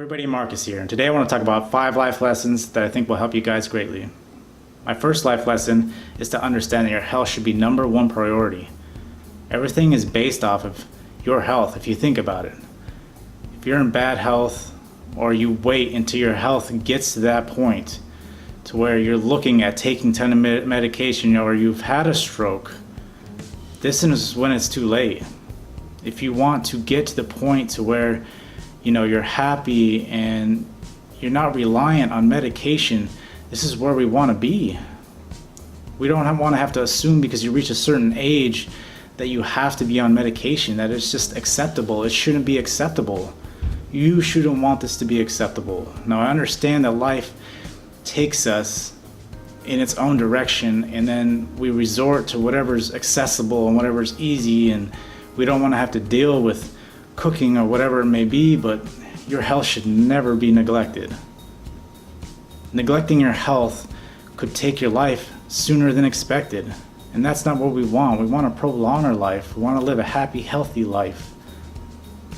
Everybody, Marcus here, and today I want to talk about 5 life lessons that I think will help you guys greatly. My first life lesson is to understand that your health should be number one priority. Everything is based off of your health if you think about it. If you're in bad health, or you wait until your health gets to that point to where you're looking at taking ton of medication, or you've had a stroke, this is when it's too late. If you want to get to the point to where you're happy and you're not reliant on medication, this is where we want to be. We don't want to have to assume because you reach a certain age that you have to be on medication, that it's just acceptable. It shouldn't be acceptable. You shouldn't want this to be acceptable. Now, I understand that life takes us in its own direction, and then we resort to whatever's accessible and whatever's easy, and we don't want to have to deal with cooking or whatever it may be, but your health should never be neglected. Neglecting your health could take your life sooner than expected, and that's not what we want. We want to prolong our life. We want to live a happy, healthy life.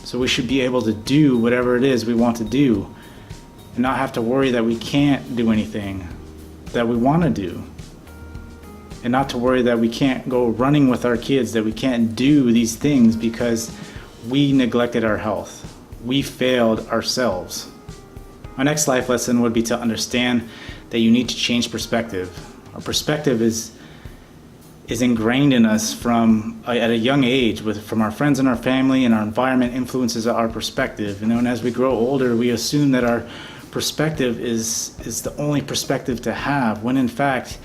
So we should be able to do whatever it is we want to do and not have to worry that we can't do anything that we want to do, and not to worry that we can't go running with our kids, that we can't do these things because we neglected our health. We failed ourselves. My next life lesson would be to understand that you need to change perspective. Our perspective is ingrained in us at a young age, from our friends and our family, and our environment influences our perspective. And then as we grow older, we assume that our perspective is the only perspective to have, when in fact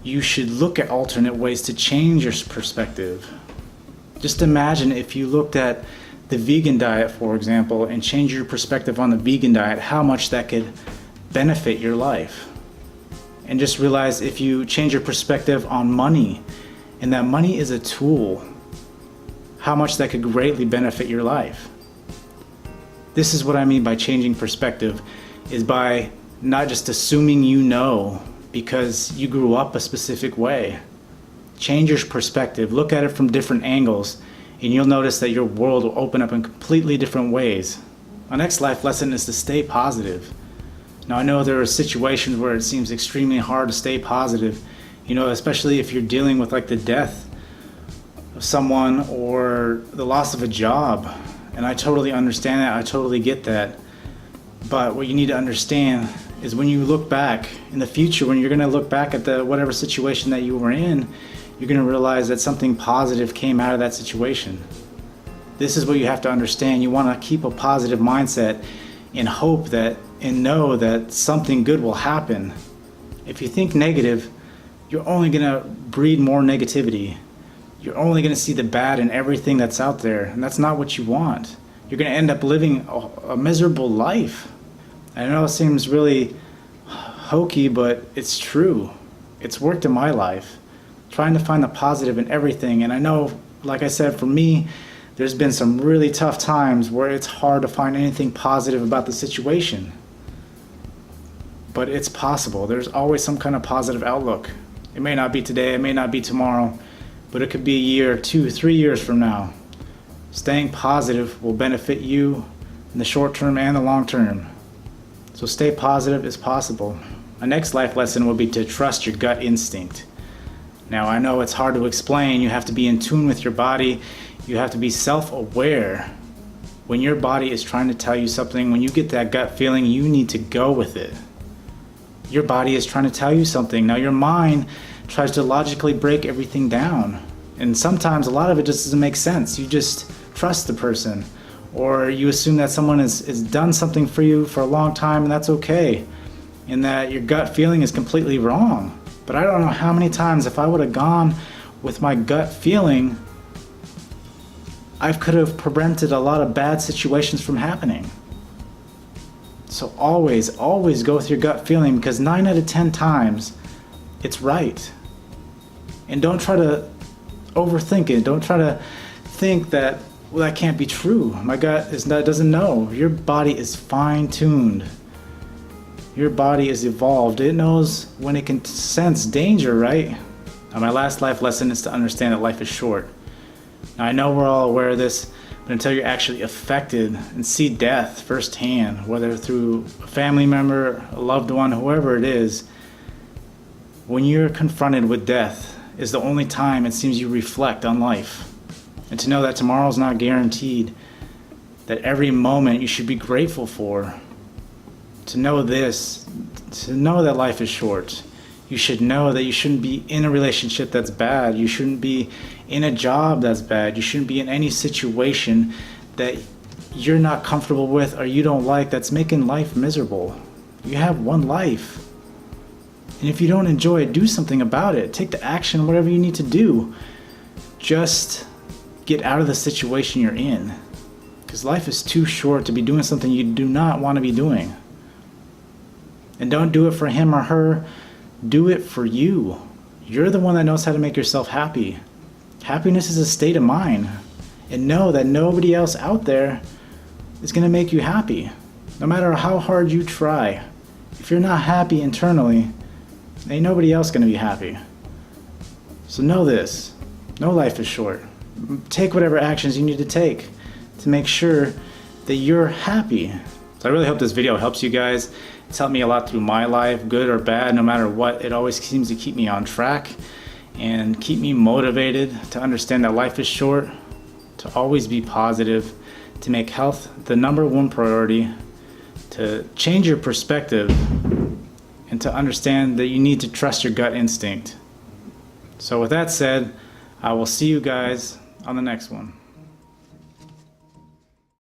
you should look at alternate ways to change your perspective. Just imagine if you looked at the vegan diet, for example, and changed your perspective on the vegan diet, how much that could benefit your life. And just realize if you change your perspective on money, and that money is a tool, how much that could greatly benefit your life. This is what I mean by changing perspective, is by not just assuming because you grew up a specific way. Change your perspective, look at it from different angles, and you'll notice that your world will open up in completely different ways. My next life lesson is to stay positive. Now, I know there are situations where it seems extremely hard to stay positive, especially if you're dealing with like the death of someone or the loss of a job. And I totally understand that, I totally get that. But what you need to understand is when you look back in the future, when you're gonna look back at whatever situation that you were in, you're going to realize that something positive came out of that situation. This is what you have to understand. You want to keep a positive mindset and hope that and know that something good will happen. If you think negative, you're only going to breed more negativity. You're only going to see the bad in everything that's out there, and that's not what you want. You're going to end up living a miserable life. I know it seems really hokey, but it's true. It's worked in my life, trying to find the positive in everything. And I know, like I said, for me, there's been some really tough times where it's hard to find anything positive about the situation. But it's possible. There's always some kind of positive outlook. It may not be today, it may not be tomorrow, but it could be a year, 2, 3 years from now. Staying positive will benefit you in the short term and the long term. So stay positive as possible. My next life lesson will be to trust your gut instinct. Now, I know it's hard to explain. You have to be in tune with your body. You have to be self-aware. When your body is trying to tell you something, when you get that gut feeling, you need to go with it. Your body is trying to tell you something. Now, your mind tries to logically break everything down. And sometimes a lot of it just doesn't make sense. You just trust the person. Or you assume that someone has done something for you for a long time, and that's okay. And that your gut feeling is completely wrong. But I don't know how many times, if I would have gone with my gut feeling, I could have prevented a lot of bad situations from happening. So always go with your gut feeling, because 9 out of 10 times, it's right. And don't try to overthink it. Don't try to think that, well, that can't be true. My gut doesn't know. Your body is fine-tuned. Your body is evolved. It knows when it can sense danger, right? Now, my last life lesson is to understand that life is short. Now, I know we're all aware of this, But until you're actually affected and see death firsthand, whether through a family member, a loved one, whoever it is, when you're confronted with death is the only time it seems you reflect on life. And to know that tomorrow's not guaranteed, that every moment you should be grateful for. To know this, to know that life is short. You should know that you shouldn't be in a relationship that's bad. You shouldn't be in a job that's bad. You shouldn't be in any situation that you're not comfortable with or you don't like that's making life miserable. You have one life. And if you don't enjoy it, do something about it. Take the action, whatever you need to do. Just get out of the situation you're in. Because life is too short to be doing something you do not want to be doing. And don't do it for him or her. Do it for you. You're the one that knows how to make yourself happy. Happiness is a state of mind. And know that nobody else out there is going to make you happy. No matter how hard you try. If you're not happy internally, ain't nobody else going to be happy. So know this. Know life is short. Take whatever actions you need to take to make sure that you're happy. So I really hope this video helps you guys. It's helped me a lot through my life, good or bad, no matter what. It always seems to keep me on track and keep me motivated to understand that life is short, to always be positive, to make health the #1 priority, to change your perspective, and to understand that you need to trust your gut instinct. So with that said, I will see you guys on the next one.